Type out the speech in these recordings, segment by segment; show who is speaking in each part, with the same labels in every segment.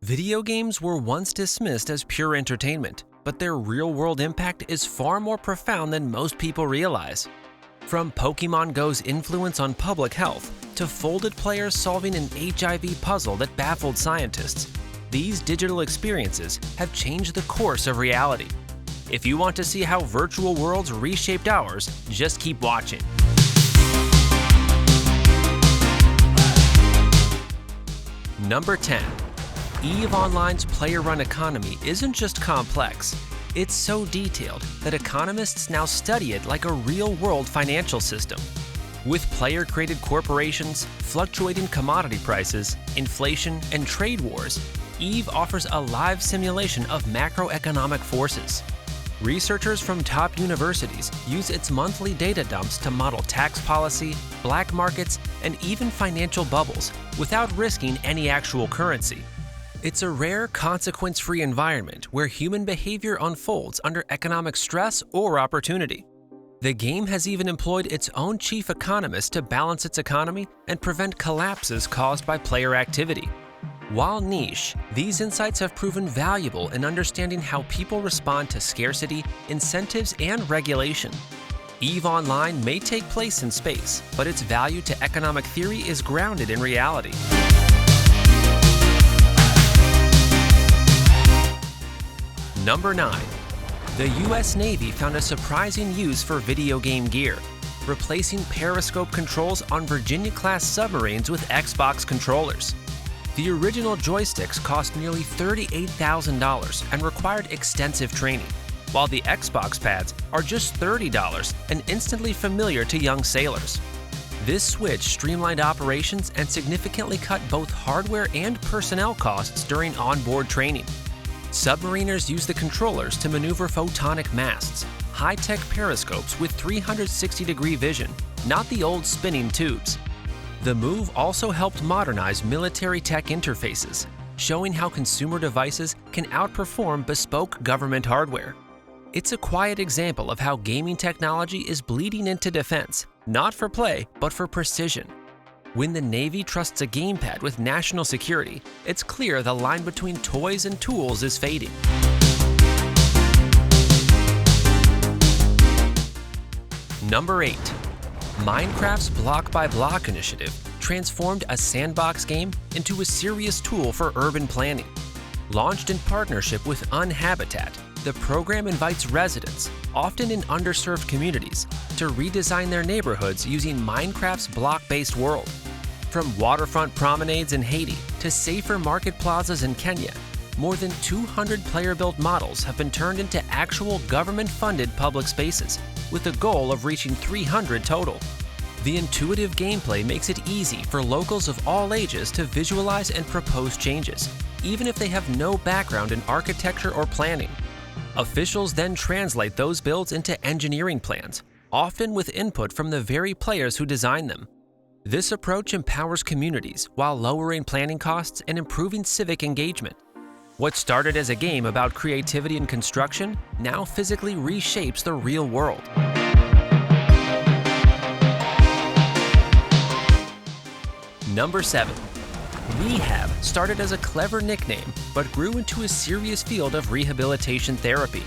Speaker 1: Video games were once dismissed as pure entertainment, but their real-world impact is far more profound than most people realize. From Pokémon GO's influence on public health to Foldit players solving an HIV puzzle that baffled scientists, these digital experiences have changed the course of reality. If you want to see how virtual worlds reshaped ours, just keep watching. Number 10. EVE Online's player-run economy isn't just complex, it's so detailed that economists now study it like a real-world financial system. With player-created corporations, fluctuating commodity prices, inflation, and trade wars, EVE offers a live simulation of macroeconomic forces. Researchers from top universities use its monthly data dumps to model tax policy, black markets, and even financial bubbles without risking any actual currency. It's a rare, consequence-free environment where human behavior unfolds under economic stress or opportunity. The game has even employed its own chief economist to balance its economy and prevent collapses caused by player activity. While niche, these insights have proven valuable in understanding how people respond to scarcity, incentives, and regulation. EVE Online may take place in space, but its value to economic theory is grounded in reality. Number 9. The US Navy found a surprising use for video game gear, replacing periscope controls on Virginia-class submarines with Xbox controllers. The original joysticks cost nearly $38,000 and required extensive training, while the Xbox pads are just $30 and instantly familiar to young sailors. This switch streamlined operations and significantly cut both hardware and personnel costs during onboard training. Submariners use the controllers to maneuver photonic masts, high-tech periscopes with 360-degree vision, not the old spinning tubes. The move also helped modernize military tech interfaces, showing how consumer devices can outperform bespoke government hardware. It's a quiet example of how gaming technology is bleeding into defense, not for play, but for precision. When the Navy trusts a gamepad with national security, it's clear the line between toys and tools is fading. Number 8. Minecraft's block-by-block initiative transformed a sandbox game into a serious tool for urban planning. Launched in partnership with Unhabitat, the program invites residents, often in underserved communities, to redesign their neighborhoods using Minecraft's block-based world. From waterfront promenades in Haiti to safer market plazas in Kenya, more than 200 player-built models have been turned into actual government-funded public spaces, with the goal of reaching 300 total. The intuitive gameplay makes it easy for locals of all ages to visualize and propose changes, even if they have no background in architecture or planning. Officials then translate those builds into engineering plans, often with input from the very players who design them. This approach empowers communities while lowering planning costs and improving civic engagement. What started as a game about creativity and construction now physically reshapes the real world. Number 7. Rehab started as a clever nickname, but grew into a serious field of rehabilitation therapy.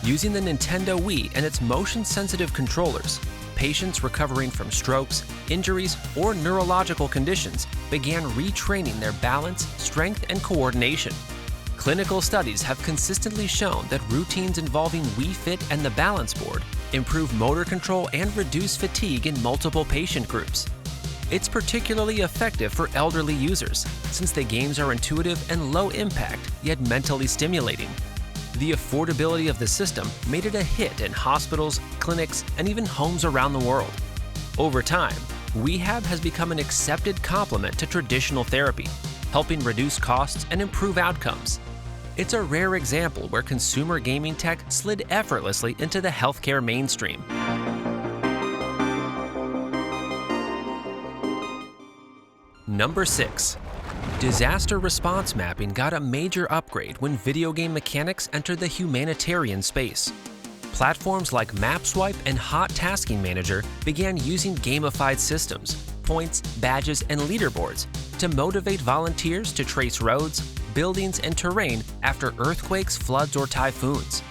Speaker 1: Using the Nintendo Wii and its motion-sensitive controllers, patients recovering from strokes, injuries, or neurological conditions began retraining their balance, strength, and coordination. Clinical studies have consistently shown that routines involving Wii Fit and the balance board improve motor control and reduce fatigue in multiple patient groups. It's particularly effective for elderly users, since the games are intuitive and low impact, yet mentally stimulating. The affordability of the system made it a hit in hospitals, clinics, and even homes around the world. Over time, rehab has become an accepted complement to traditional therapy, helping reduce costs and improve outcomes. It's a rare example where consumer gaming tech slid effortlessly into the healthcare mainstream. Number 6. Disaster response mapping got a major upgrade when video game mechanics entered the humanitarian space. Platforms like MapSwipe and Hot Tasking Manager began using gamified systems, points, badges, and leaderboards to motivate volunteers to trace roads, buildings, and terrain after earthquakes, floods, or typhoons.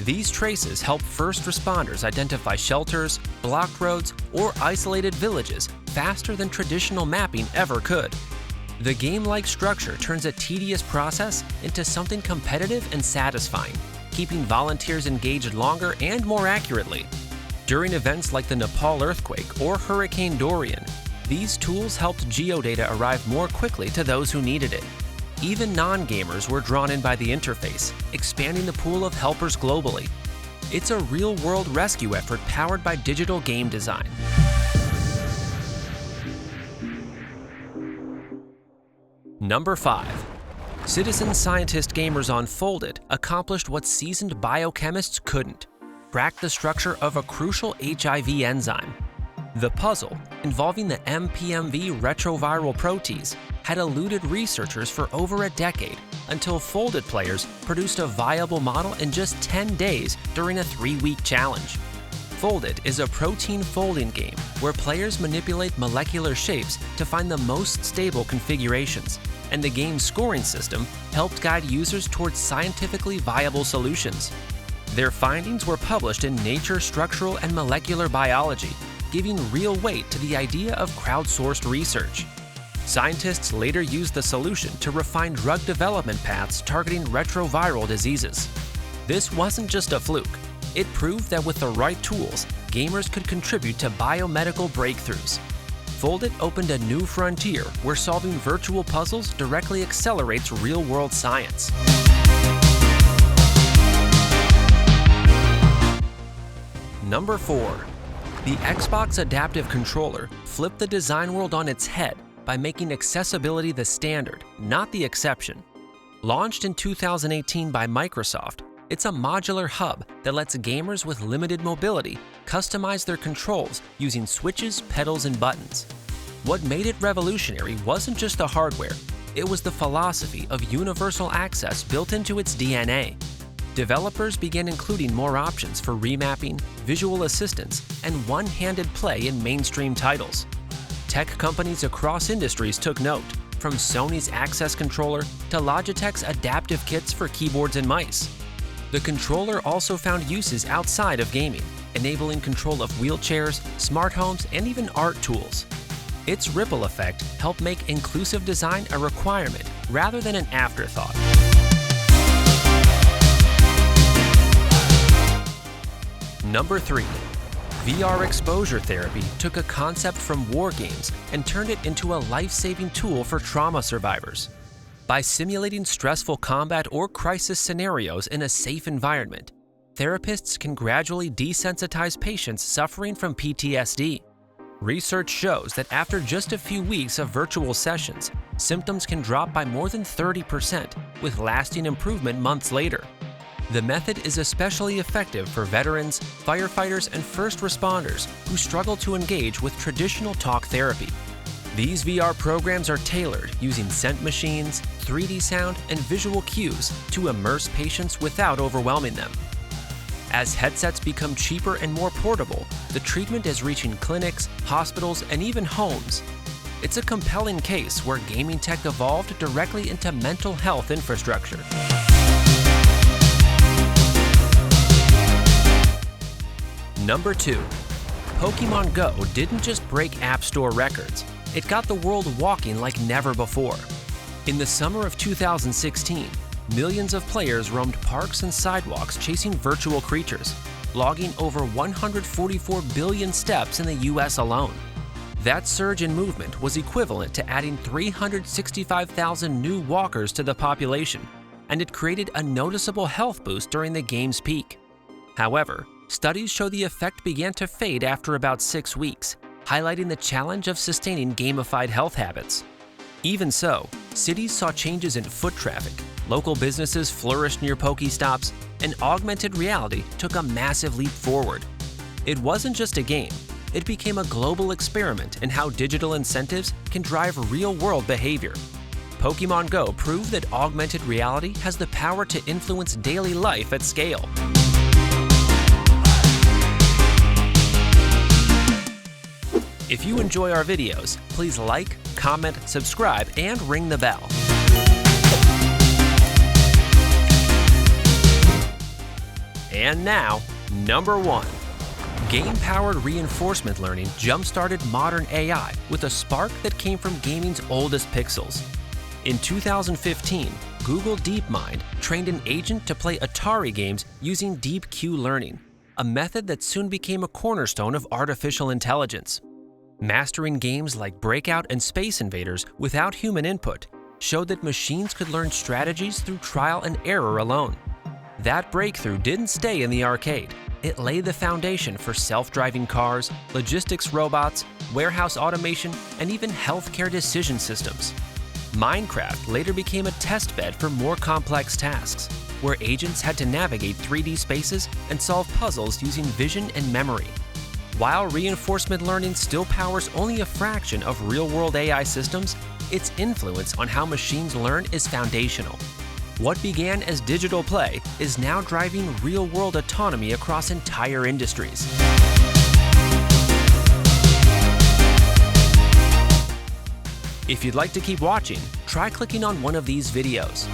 Speaker 1: These traces help first responders identify shelters, blocked roads, or isolated villages faster than traditional mapping ever could. The game-like structure turns a tedious process into something competitive and satisfying, keeping volunteers engaged longer and more accurately. During events like the Nepal earthquake or Hurricane Dorian, these tools helped geodata arrive more quickly to those who needed it. Even non-gamers were drawn in by the interface, expanding the pool of helpers globally. It's a real-world rescue effort powered by digital game design. Number 5. Citizen scientist gamers on Foldit accomplished what seasoned biochemists couldn't: crack the structure of a crucial HIV enzyme. The puzzle, involving the MPMV retroviral protease, had eluded researchers for over a decade until Foldit players produced a viable model in just 10 days during a 3-week challenge. Foldit is a protein folding game where players manipulate molecular shapes to find the most stable configurations, and the game's scoring system helped guide users towards scientifically viable solutions. Their findings were published in Nature Structural and Molecular Biology, giving real weight to the idea of crowdsourced research. Scientists later used the solution to refine drug development paths targeting retroviral diseases. This wasn't just a fluke. It proved that with the right tools, gamers could contribute to biomedical breakthroughs. Foldit opened a new frontier where solving virtual puzzles directly accelerates real-world science. Number 4. The Xbox Adaptive Controller flipped the design world on its head by making accessibility the standard, not the exception. Launched in 2018 by Microsoft, it's a modular hub that lets gamers with limited mobility customize their controls using switches, pedals, and buttons. What made it revolutionary wasn't just the hardware, it was the philosophy of universal access built into its DNA. Developers began including more options for remapping, visual assistance, and one-handed play in mainstream titles. Tech companies across industries took note, from Sony's Access Controller to Logitech's adaptive kits for keyboards and mice. The controller also found uses outside of gaming, enabling control of wheelchairs, smart homes, and even art tools. Its ripple effect helped make inclusive design a requirement rather than an afterthought. Number 3. VR exposure therapy took a concept from war games and turned it into a life-saving tool for trauma survivors. By simulating stressful combat or crisis scenarios in a safe environment, therapists can gradually desensitize patients suffering from PTSD. Research shows that after just a few weeks of virtual sessions, symptoms can drop by more than 30%, with lasting improvement months later. The method is especially effective for veterans, firefighters, and first responders who struggle to engage with traditional talk therapy. These VR programs are tailored using scent machines, 3D sound, and visual cues to immerse patients without overwhelming them. As headsets become cheaper and more portable, the treatment is reaching clinics, hospitals, and even homes. It's a compelling case where gaming tech evolved directly into mental health infrastructure. Number 2. Pokémon GO didn't just break App Store records, it got the world walking like never before. In the summer of 2016, millions of players roamed parks and sidewalks chasing virtual creatures, logging over 144 billion steps in the US alone. That surge in movement was equivalent to adding 365,000 new walkers to the population, and it created a noticeable health boost during the game's peak. However, studies show the effect began to fade after about 6 weeks, highlighting the challenge of sustaining gamified health habits. Even so, cities saw changes in foot traffic, local businesses flourished near Pokéstops, and augmented reality took a massive leap forward. It wasn't just a game, it became a global experiment in how digital incentives can drive real-world behavior. Pokémon GO proved that augmented reality has the power to influence daily life at scale. If you enjoy our videos, please like, comment, subscribe, and ring the bell. And now, number 1. Game-powered reinforcement learning jump-started modern AI with a spark that came from gaming's oldest pixels. In 2015, Google DeepMind trained an agent to play Atari games using deep Q learning, a method that soon became a cornerstone of artificial intelligence. Mastering games like Breakout and Space Invaders without human input showed that machines could learn strategies through trial and error alone. That breakthrough didn't stay in the arcade. It laid the foundation for self-driving cars, logistics robots, warehouse automation, and even healthcare decision systems. Minecraft later became a test bed for more complex tasks, where agents had to navigate 3D spaces and solve puzzles using vision and memory. While reinforcement learning still powers only a fraction of real-world AI systems, its influence on how machines learn is foundational. What began as digital play is now driving real-world autonomy across entire industries. If you'd like to keep watching, try clicking on one of these videos.